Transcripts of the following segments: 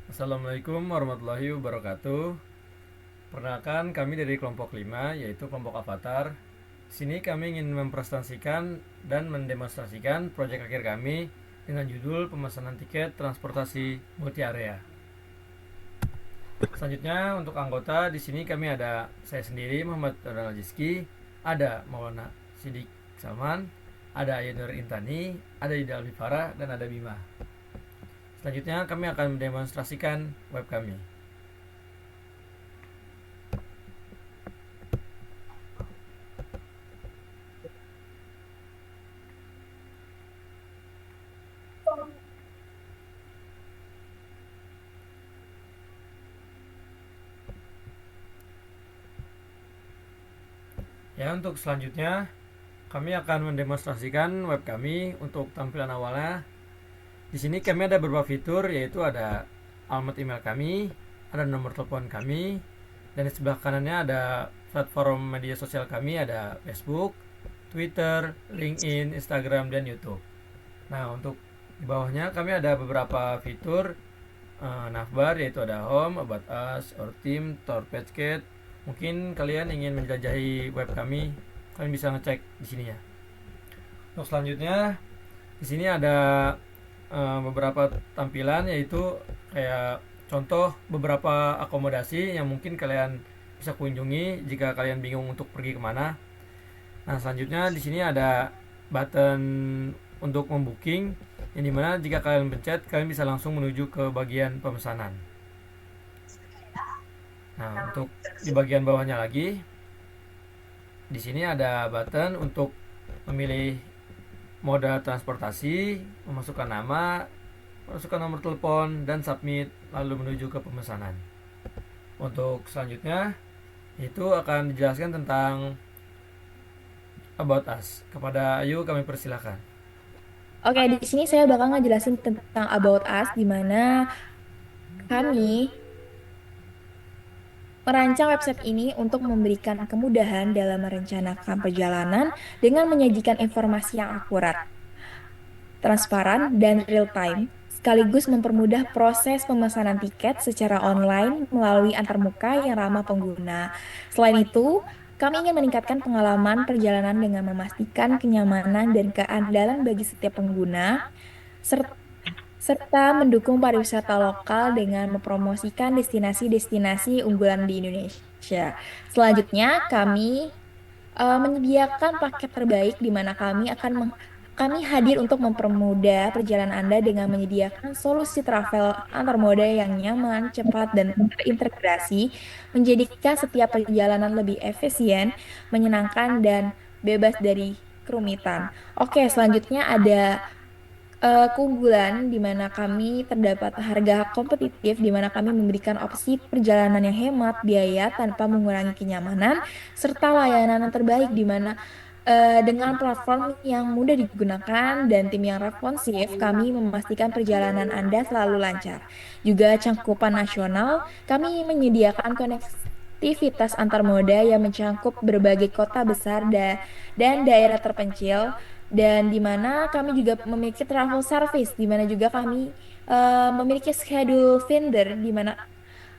Assalamualaikum warahmatullahi wabarakatuh. Perkenalkan kami dari kelompok 5 yaitu kelompok Avatar. Di sini kami ingin mempresentasikan dan mendemonstrasikan proyek akhir kami dengan judul pemesanan tiket transportasi multi area. Selanjutnya untuk anggota di sini kami ada saya sendiri Muhammad Ronald Rizky, ada Maulana Sidik Salman, ada Ayunur Intani, ada Ida Alifara dan ada Bima. Selanjutnya kami akan mendemonstrasikan web kami. Ya, untuk selanjutnya kami akan mendemonstrasikan web kami. Untuk tampilan awalnya, di sini kami ada beberapa fitur, yaitu ada alamat email kami, ada nomor telepon kami, dan di sebelah kanannya ada platform media sosial kami, ada Facebook, Twitter, LinkedIn, Instagram, dan YouTube. Nah, untuk di bawahnya kami ada beberapa fitur navbar, yaitu ada home, about us, our team, tour page kit. Mungkin kalian ingin menjelajahi web kami, kalian bisa ngecek di sini ya. Untuk selanjutnya, di sini ada beberapa tampilan, yaitu kayak contoh beberapa akomodasi yang mungkin kalian bisa kunjungi jika kalian bingung untuk pergi kemana. Nah, selanjutnya di sini ada button untuk membooking, yang dimana jika kalian pencet, kalian bisa langsung menuju ke bagian pemesanan. Nah, untuk di bagian bawahnya lagi, di sini ada button untuk memilih moda transportasi, memasukkan nama, masukkan nomor telepon, dan submit, lalu menuju ke pemesanan. Untuk selanjutnya, itu akan dijelaskan tentang About Us. Kepada Ayu kami persilahkan. Oke, di sini saya bakal ngejelasin tentang About Us, di mana kami merancang website ini untuk memberikan kemudahan dalam merencanakan perjalanan dengan menyajikan informasi yang akurat, transparan, dan real-time, sekaligus mempermudah proses pemesanan tiket secara online melalui antarmuka yang ramah pengguna. Selain itu, kami ingin meningkatkan pengalaman perjalanan dengan memastikan kenyamanan dan keandalan bagi setiap pengguna, serta mendukung pariwisata lokal dengan mempromosikan destinasi-destinasi unggulan di Indonesia. Selanjutnya, kami menyediakan paket terbaik di mana kami hadir untuk mempermudah perjalanan Anda dengan menyediakan solusi travel antar moda yang nyaman, cepat, dan terintegrasi, menjadikan setiap perjalanan lebih efisien, menyenangkan, dan bebas dari kerumitan. Oke, selanjutnya ada keunggulan di mana kami terdapat harga kompetitif di mana kami memberikan opsi perjalanan yang hemat biaya tanpa mengurangi kenyamanan serta layanan yang terbaik di mana dengan platform yang mudah digunakan dan tim yang responsif, kami memastikan perjalanan Anda selalu lancar. Juga cangkupan nasional, kami menyediakan konektivitas antar moda yang mencakup berbagai kota besar dan daerah terpencil dan di mana kami juga memiliki travel service, di mana juga kami memiliki schedule finder, di mana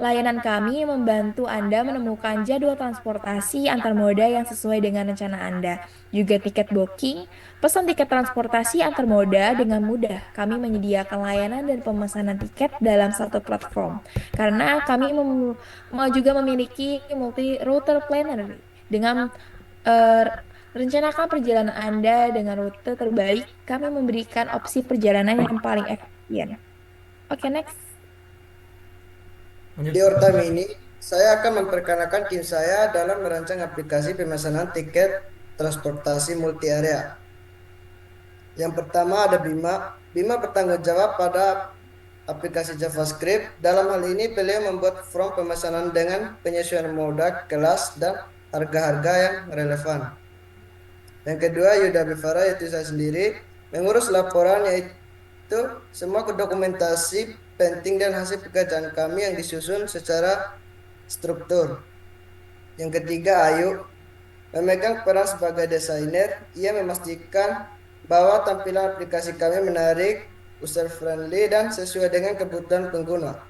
layanan kami membantu Anda menemukan jadwal transportasi antar moda yang sesuai dengan rencana Anda. Juga tiket booking, pesan tiket transportasi antar moda dengan mudah. Kami menyediakan layanan dan pemesanan tiket dalam satu platform. Karena kami juga memiliki multi router planner dengan eh, rencanakan perjalanan Anda dengan rute terbaik. Kami memberikan opsi perjalanan yang paling efisien. Oke, next. Lanjut. Di Ortam ini, saya akan memperkenalkan tim saya dalam merancang aplikasi pemesanan tiket transportasi multi area. Yang pertama ada Bima. Bima bertanggung jawab pada aplikasi JavaScript. Dalam hal ini, beliau membuat form pemesanan dengan penyesuaian moda, kelas, dan harga-harga yang relevan. Yang kedua, Yuda Bivara, yaitu saya sendiri, mengurus laporan yaitu semua dokumentasi penting dan hasil pekerjaan kami yang disusun secara struktur. Yang ketiga, Ayu memegang peran sebagai desainer. Ia memastikan bahwa tampilan aplikasi kami menarik, user friendly, dan sesuai dengan kebutuhan pengguna.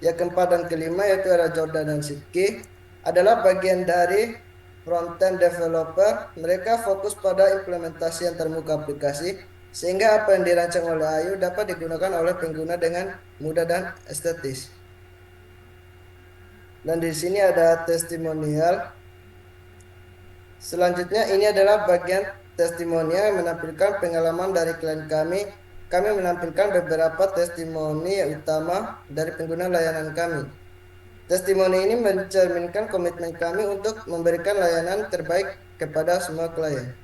Yang keempat dan kelima yaitu ada Jordan dan Sidki adalah bagian dari front-end developer. Mereka fokus pada implementasi antarmuka aplikasi sehingga apa yang dirancang oleh Ayu dapat digunakan oleh pengguna dengan mudah dan estetis. Dan di sini ada testimonial. Selanjutnya ini adalah bagian testimonial yang menampilkan pengalaman dari klien kami. Kami menampilkan beberapa testimoni utama dari pengguna layanan kami. Testimoni ini mencerminkan komitmen kami untuk memberikan layanan terbaik kepada semua klien.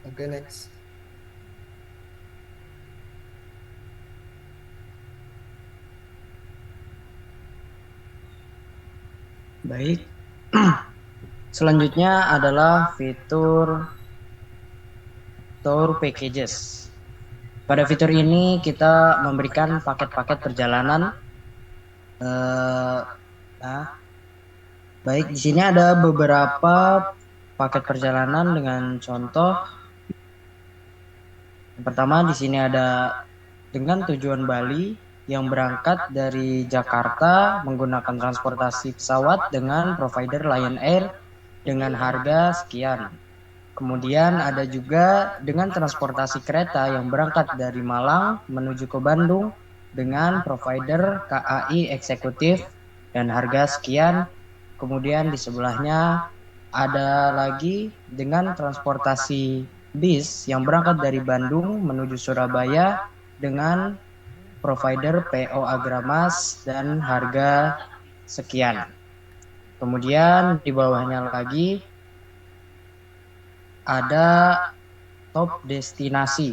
Oke, next. Baik. Selanjutnya adalah fitur tour packages. Pada fitur ini kita memberikan paket-paket perjalanan. Baik, di sini ada beberapa paket perjalanan dengan contoh. Yang pertama di sini ada dengan tujuan Bali yang berangkat dari Jakarta menggunakan transportasi pesawat dengan provider Lion Air dengan harga sekian. Kemudian ada juga dengan transportasi kereta yang berangkat dari Malang menuju ke Bandung dengan provider KAI Eksekutif dan harga sekian. Kemudian di sebelahnya ada lagi dengan transportasi bis yang berangkat dari Bandung menuju Surabaya dengan provider PO Agramas dan harga sekian. Kemudian di bawahnya lagi ada top destinasi.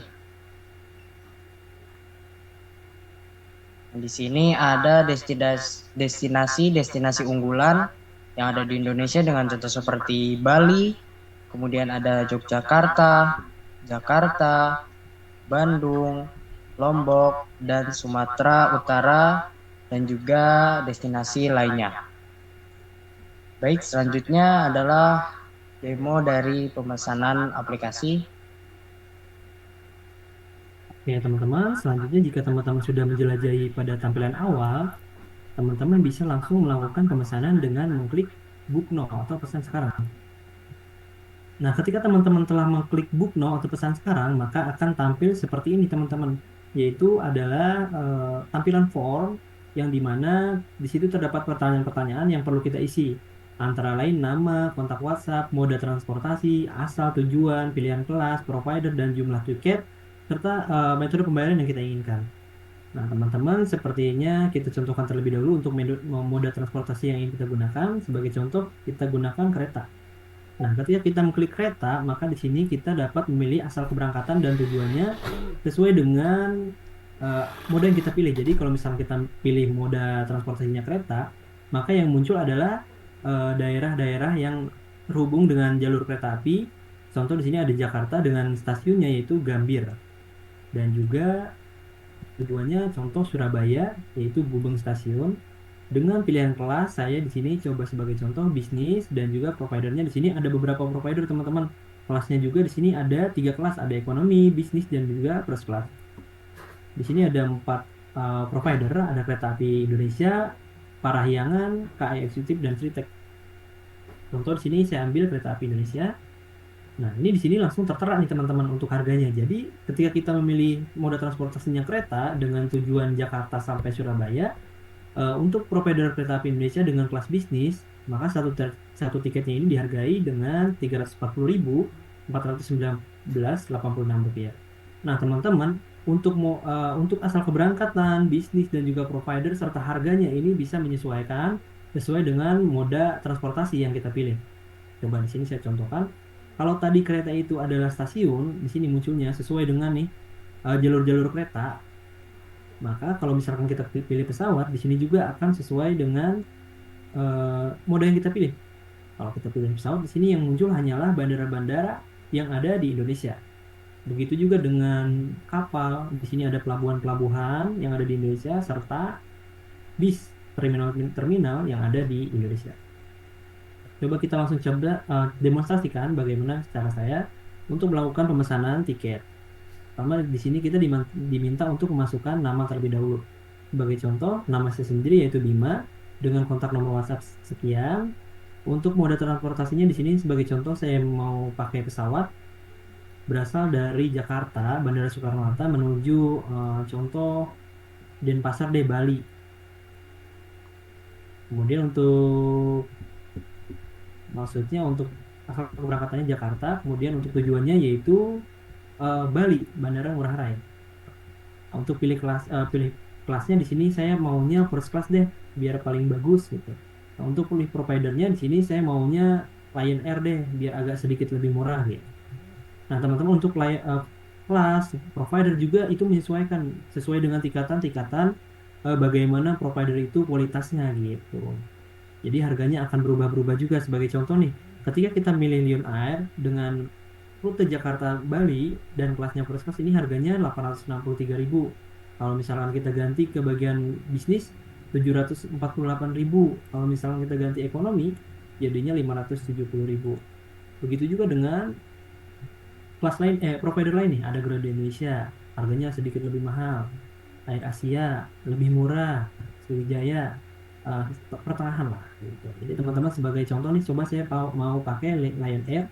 Di sini ada destinasi unggulan yang ada di Indonesia dengan contoh seperti Bali, kemudian ada Yogyakarta, Jakarta, Bandung, Lombok, dan Sumatera Utara, dan juga destinasi lainnya. Baik, selanjutnya adalah demo dari pemesanan aplikasi. Oke teman-teman, selanjutnya jika teman-teman sudah menjelajahi pada tampilan awal, teman-teman bisa langsung melakukan pemesanan dengan mengklik book now atau pesan sekarang. Nah, ketika teman-teman telah mengklik book now atau pesan sekarang, maka akan tampil seperti ini teman-teman, yaitu adalah tampilan form yang dimana di situ terdapat pertanyaan-pertanyaan yang perlu kita isi, antara lain nama, kontak WhatsApp, moda transportasi, asal tujuan, pilihan kelas, provider, dan jumlah tiket, serta metode pembayaran yang kita inginkan. Nah, teman-teman, sepertinya kita contohkan terlebih dahulu untuk moda transportasi yang ingin kita gunakan. Sebagai contoh, kita gunakan kereta. Nah, ketika kita mengklik kereta, maka di sini kita dapat memilih asal keberangkatan dan tujuannya sesuai dengan moda yang kita pilih. Jadi, kalau misalnya kita pilih moda transportasinya kereta, maka yang muncul adalah daerah-daerah yang terhubung dengan jalur kereta api. Contoh di sini ada Jakarta dengan stasiunnya yaitu Gambir. Dan juga tujuannya contoh Surabaya yaitu Gubeng Stasiun. Dengan pilihan kelas, saya di sini coba sebagai contoh bisnis, dan juga providernya di sini ada beberapa provider teman-teman. Kelasnya juga di sini ada 3 kelas, ada ekonomi, bisnis, dan juga first class. Di sini ada 4 provider, ada Kereta Api Indonesia, Parahyangan, KAI Eksekutif, dan Tritek. Contoh di sini saya ambil Kereta Api Indonesia. Nah, ini di sini langsung tertera nih teman-teman untuk harganya. Jadi, ketika kita memilih moda transportasinya kereta dengan tujuan Jakarta sampai Surabaya, untuk provider Kereta Api Indonesia dengan kelas bisnis, maka satu tiketnya ini dihargai dengan Rp340.419,86. Nah, teman-teman, untuk asal keberangkatan, bisnis, dan juga provider serta harganya ini bisa menyesuaikan sesuai dengan moda transportasi yang kita pilih. Coba di sini saya contohkan. Kalau tadi kereta itu adalah stasiun, di sini munculnya sesuai dengan nih jalur-jalur kereta. Maka kalau misalkan kita pilih pesawat, di sini juga akan sesuai dengan moda yang kita pilih. Kalau kita pilih pesawat, di sini yang muncul hanyalah bandara-bandara yang ada di Indonesia. Begitu juga dengan kapal, di sini ada pelabuhan-pelabuhan yang ada di Indonesia serta bis terminal-terminal yang ada di Indonesia. Coba kita langsung coba demonstrasikan bagaimana cara saya untuk melakukan pemesanan tiket. Pertama di sini kita diminta untuk memasukkan nama terlebih dahulu. Sebagai contoh, nama saya sendiri yaitu Bima dengan kontak nomor WhatsApp sekian. Untuk mode transportasinya di sini sebagai contoh saya mau pakai pesawat berasal dari Jakarta, Bandara Soekarno-Hatta menuju contoh Denpasar deh, Bali. Kemudian untuk asal keberangkatannya Jakarta, kemudian untuk tujuannya yaitu Bali, Bandara Ngurah Rai. Untuk pilih kelasnya di sini saya maunya first class deh, biar paling bagus gitu. Nah, untuk pilih providernya di sini saya maunya Lion Air deh, biar agak sedikit lebih murah gitu. Nah, teman-teman untuk kelas provider juga itu menyesuaikan sesuai dengan tingkatan bagaimana provider itu kualitasnya gitu. Jadi harganya akan berubah-berubah juga. Sebagai contoh nih, ketika kita milih Lion Air dengan rute Jakarta Bali dan kelasnya first class ini harganya 863.000. Kalau misalkan kita ganti ke bagian bisnis 748.000. Kalau misalkan kita ganti ekonomi jadinya 570.000. Begitu juga dengan kelas lain provider lain nih, ada Garuda Indonesia, harganya sedikit lebih mahal. Air Asia lebih murah, Sriwijaya eh, pertengahan lah gitu. Jadi teman-teman sebagai contoh nih, coba saya mau pakai Lion Air.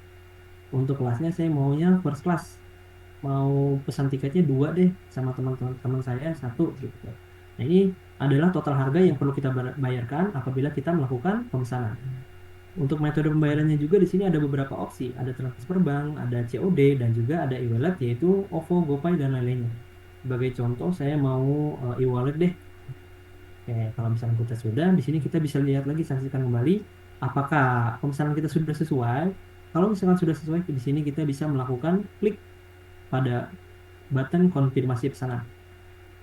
Untuk kelasnya saya maunya first class, mau pesan tiketnya 2 deh sama teman-teman saya 1 gitu. Nah, ini adalah total harga yang perlu kita bayarkan apabila kita melakukan pemesanan. Untuk metode pembayarannya juga di sini ada beberapa opsi, ada transfer bank, ada COD, dan juga ada e-wallet yaitu OVO, GoPay, dan lain-lainnya. Sebagai contoh saya mau e-wallet deh. Oke, kalau misalnya kita sudah, di sini kita bisa lihat lagi, saksikan kembali apakah pemesanan kita sudah sesuai. Kalau misalkan sudah sesuai, di sini kita bisa melakukan klik pada button konfirmasi pesanan.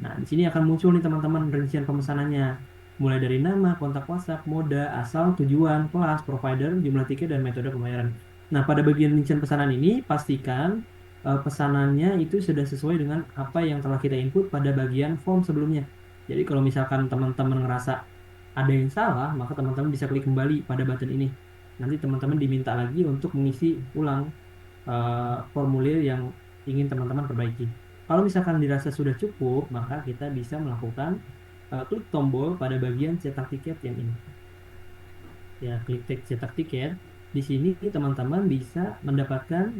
Nah, di sini akan muncul nih teman-teman rincian pemesanannya. Mulai dari nama, kontak WhatsApp, mode, asal, tujuan, kelas, provider, jumlah tiket, dan metode pembayaran. Nah, pada bagian rincian pesanan ini, pastikan pesanannya itu sudah sesuai dengan apa yang telah kita input pada bagian form sebelumnya. Jadi, kalau misalkan teman-teman ngerasa ada yang salah, maka teman-teman bisa klik kembali pada button ini. Nanti teman-teman diminta lagi untuk mengisi ulang formulir yang ingin teman-teman perbaiki. Kalau misalkan dirasa sudah cukup, maka kita bisa melakukan klik tombol pada bagian cetak tiket yang ini. Ya, klik cetak tiket. Di sini teman-teman bisa mendapatkan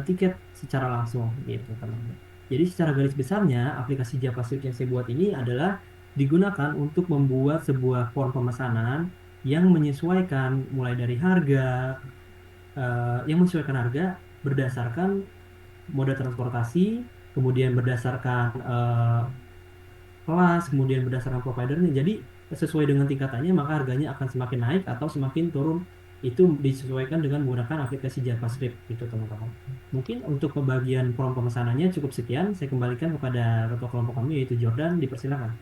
tiket secara langsung gitu, teman-teman. Jadi secara garis besarnya, aplikasi JavaScript yang saya buat ini adalah digunakan untuk membuat sebuah form pemesanan yang menyesuaikan mulai dari harga, berdasarkan moda transportasi, kemudian berdasarkan kelas, kemudian berdasarkan providernya. Jadi sesuai dengan tingkatannya maka harganya akan semakin naik atau semakin turun. Itu disesuaikan dengan menggunakan aplikasi JavaScript gitu, teman-teman. Mungkin untuk pembagian form pemesanannya cukup sekian. Saya kembalikan kepada ketua kelompok kami yaitu Jordan, dipersilakan.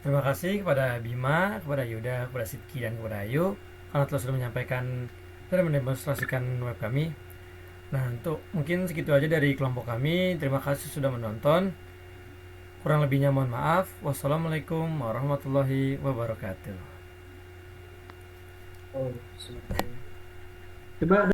Terima kasih kepada Bima, kepada Yuda, kepada Sidki, dan kepada Ayu karena telah sudah menyampaikan dan mendemonstrasikan web kami. Nah, untuk mungkin segitu aja dari kelompok kami. Terima kasih sudah menonton. Kurang lebihnya mohon maaf. Wassalamualaikum warahmatullahi wabarakatuh. Oh, Coba